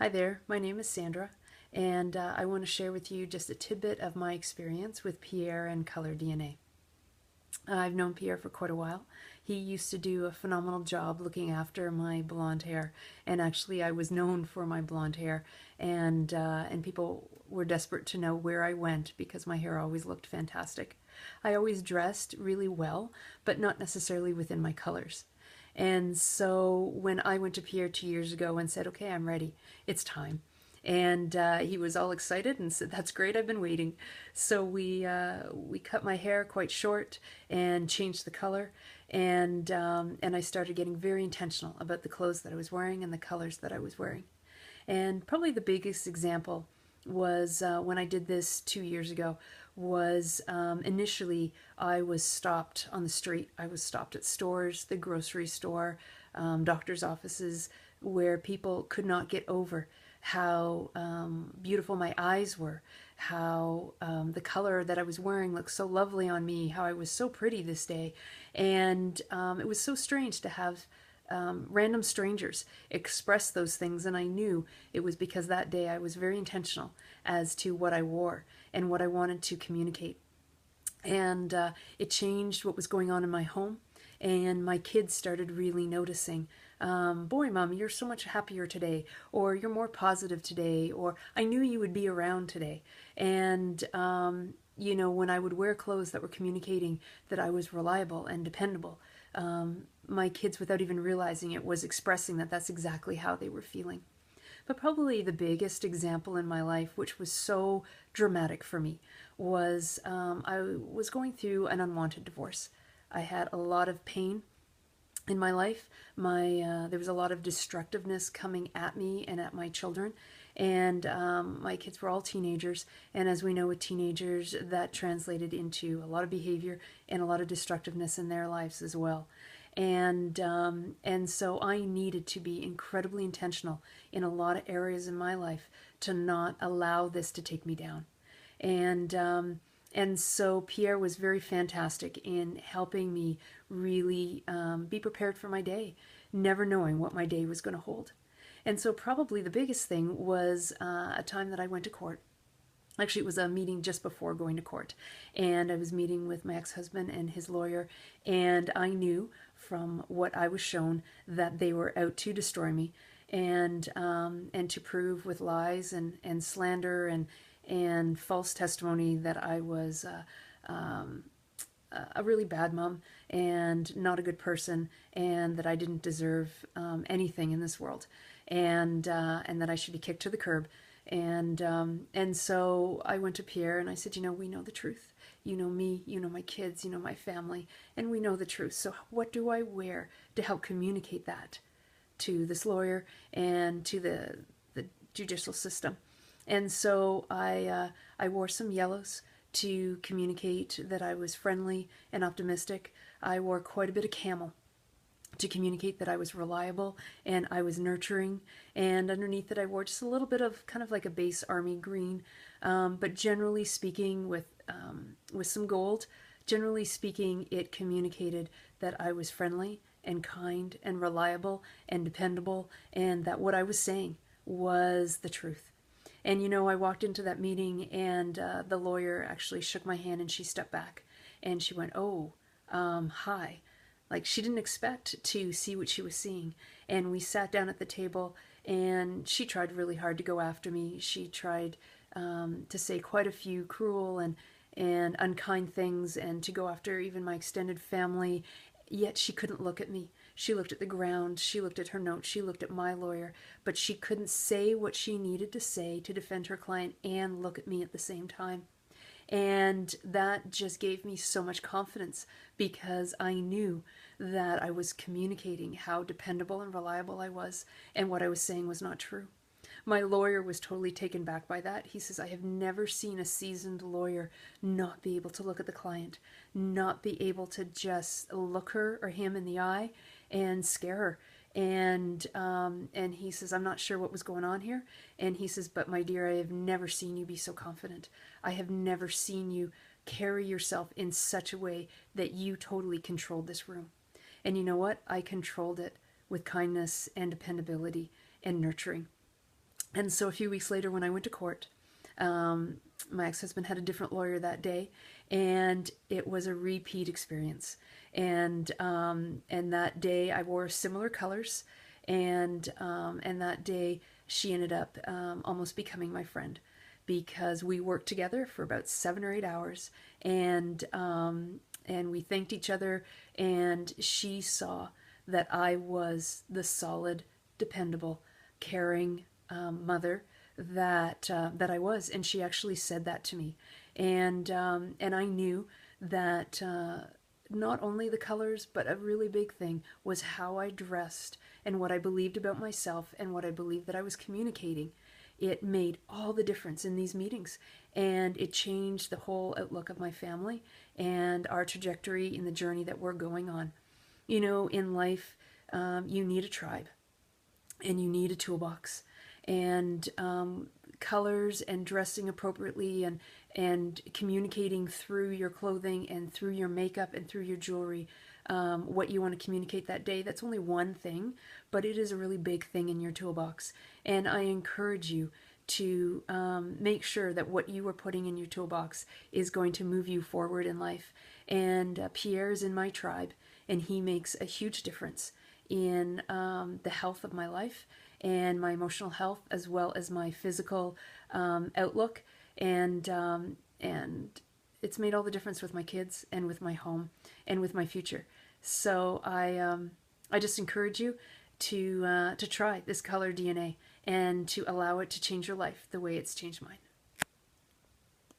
Hi there, my name is Sandra, and I want to share with you just a tidbit of my experience with Pierre and Color DNA. I've known Pierre for quite a while. He used to do a phenomenal job looking after my blonde hair, and actually, I was known for my blonde hair, and people were desperate to know where I went because my hair always looked fantastic. I always dressed really well, but not necessarily within my colors. And so when I went to Pierre 2 years ago and said, "Okay, I'm ready. It's time," and he was all excited and said, "That's great. I've been waiting." So we cut my hair quite short and changed the color, and I started getting very intentional about the clothes that I was wearing and the colors that I was wearing. And probably the biggest example was when I did this 2 years ago. Was initially I was stopped on the street. I was stopped at stores, the grocery store, doctors' offices, where people could not get over how beautiful my eyes were, how the color that I was wearing looked so lovely on me, how I was so pretty this day. And it was so strange to have random strangers express those things, and I knew it was because that day I was very intentional as to what I wore and what I wanted to communicate. And it changed what was going on in my home, and my kids started really noticing. Boy, Mom, you're so much happier today, or you're more positive today, or I knew you would be around today. And when I would wear clothes that were communicating that I was reliable and dependable, my kids, without even realizing it, was expressing that that's exactly how they were feeling. But probably the biggest example in my life, which was so dramatic for me, was I was going through an unwanted divorce. I had a lot of pain in my life. There was a lot of destructiveness coming at me and at my children, and my kids were all teenagers. And as we know, with teenagers, that translated into a lot of behavior and a lot of destructiveness in their lives as well. And so I needed to be incredibly intentional in a lot of areas in my life to not allow this to take me down. And and so Pierre was very fantastic in helping me really be prepared for my day, never knowing what my day was going to hold. And so probably the biggest thing was a time that I went to court. Actually, it was a meeting just before going to court, and I was meeting with my ex-husband and his lawyer, and I knew from what I was shown that they were out to destroy me, and to prove with lies and slander and false testimony that I was a really bad mom and not a good person, and that I didn't deserve anything in this world, and that I should be kicked to the curb. And so I went to Pierre and I said, we know the truth. You know me, you know my kids, you know my family, and we know the truth. So what do I wear to help communicate that to this lawyer and to the judicial system? And so I wore some yellows to communicate that I was friendly and optimistic. I wore quite a bit of camel to communicate that I was reliable and I was nurturing. And underneath it, I wore just a little bit of kind of like a base army green, but generally speaking, with some gold. Generally speaking, it communicated that I was friendly and kind and reliable and dependable, and that what I was saying was the truth. And I walked into that meeting, and the lawyer actually shook my hand, and she stepped back, and she went, "Oh, hi." Like, she didn't expect to see what she was seeing. And we sat down at the table, and she tried really hard to go after me. She tried to say quite a few cruel and unkind things, and to go after even my extended family. Yet she couldn't look at me. She looked at the ground. She looked at her notes. She looked at my lawyer. But she couldn't say what she needed to say to defend her client and look at me at the same time. And that just gave me so much confidence, because I knew that I was communicating how dependable and reliable I was, and what I was saying was not true. My lawyer was totally taken back by that. He says, "I have never seen a seasoned lawyer not be able to look at the client, not be able to just look her or him in the eye and scare her." And he says, "I'm not sure what was going on here." And he says, "But my dear, I have never seen you be so confident. I have never seen you carry yourself in such a way that you totally controlled this room." And you know what? I controlled it with kindness and dependability and nurturing. And so a few weeks later, when I went to court, my ex-husband had a different lawyer that day, and it was a repeat experience. And that day I wore similar colors, and that day she ended up almost becoming my friend, because we worked together for about 7 or 8 hours, and we thanked each other, and she saw that I was the solid, dependable, caring mother that I was, and she actually said that to me, and I knew that not only the colors, but a really big thing was how I dressed and what I believed about myself and what I believed that I was communicating. It made all the difference in these meetings, and it changed the whole outlook of my family and our trajectory in the journey that we're going on. You know, in life, you need a tribe and you need a toolbox, and colors and dressing appropriately and communicating through your clothing and through your makeup and through your jewelry what you want to communicate that day. That's only one thing, but it is a really big thing in your toolbox. And I encourage you to make sure that what you are putting in your toolbox is going to move you forward in life. And Pierre is in my tribe, and he makes a huge difference in the health of my life and my emotional health, as well as my physical outlook. And it's made all the difference with my kids and with my home and with my future. So I just encourage you to try this color DNA and to allow it to change your life the way it's changed mine.